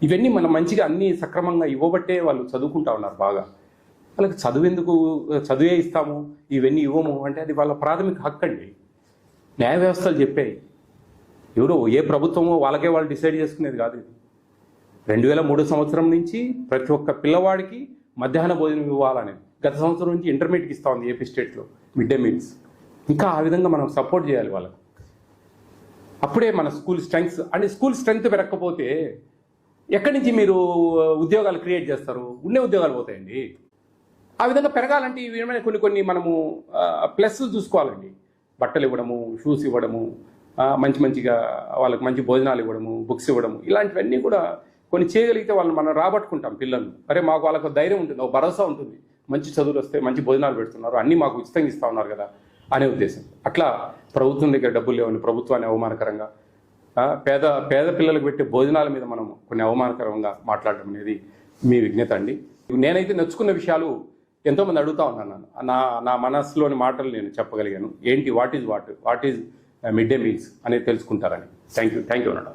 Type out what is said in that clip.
ఇవన్నీ మనం మంచిగా అన్నీ సక్రమంగా ఇవ్వబట్టే వాళ్ళు చదువుకుంటా ఉన్నారు బాగా. వాళ్ళకి చదువే ఇస్తాము ఇవన్నీ ఇవ్వము అంటే అది వాళ్ళ ప్రాథమిక హక్కు అండి. న్యాయ వ్యవస్థలు చెప్పాయి. ఎవరో ఏ ప్రభుత్వమో వాళ్ళకే వాళ్ళు డిసైడ్ చేసుకునేది కాదు. 2003 సంవత్సరం నుంచి ప్రతి ఒక్క పిల్లవాడికి మధ్యాహ్న భోజనం ఇవ్వాలని, గత సంవత్సరం నుంచి ఇంటర్మీడియట్కి ఇస్తా ఉంది ఏపీ స్టేట్లో మిడ్ డే మీల్స్. ఇంకా ఆ విధంగా మనం సపోర్ట్ చేయాలి వాళ్ళకు. అప్పుడే మన స్కూల్ స్ట్రెంగ్త్ పెరగకపోతే ఎక్కడి నుంచి మీరు ఉద్యోగాలు క్రియేట్ చేస్తారు? ఉండే ఉద్యోగాలు పోతాయండి. ఆ విధంగా పెరగాలంటే ఈ విధమైన కొన్ని మనము ప్లస్ చూసుకోవాలండి. బట్టలు ఇవ్వడము, షూస్ ఇవ్వడము, మంచిగా వాళ్ళకి మంచి భోజనాలు ఇవ్వడము, బుక్స్ ఇవ్వడము, ఇలాంటివన్నీ కూడా కొన్ని చేయగలిగితే వాళ్ళని మనం రాబట్టుకుంటాం పిల్లల్ని. అరే మాకు వాళ్ళకు ధైర్యం ఉంటుంది, ఒక భరోసా ఉంటుంది, మంచి చదువులు వస్తే మంచి భోజనాలు పెడుతున్నారు, అన్నీ మాకు ఉచితంగా ఇస్తూ ఉన్నారు కదా అనే ఉద్దేశం. అట్లా ప్రభుత్వం దగ్గర డబ్బులు లేవని ప్రభుత్వాన్ని అవమానకరంగా, పేద పిల్లలకు పెట్టే భోజనాల మీద మనం కొన్ని అవమానకరంగా మాట్లాడడం అనేది మీ విజ్ఞత అండి. నేనైతే నచ్చుకున్న విషయాలు ఎంతోమంది అడుగుతా ఉన్నాను. నా మనస్సులోని మాటలు నేను చెప్పగలిగాను. ఏంటి what is mid day meals అనేది తెలుసుకుంటారని. థ్యాంక్ యూ అన్నాడు.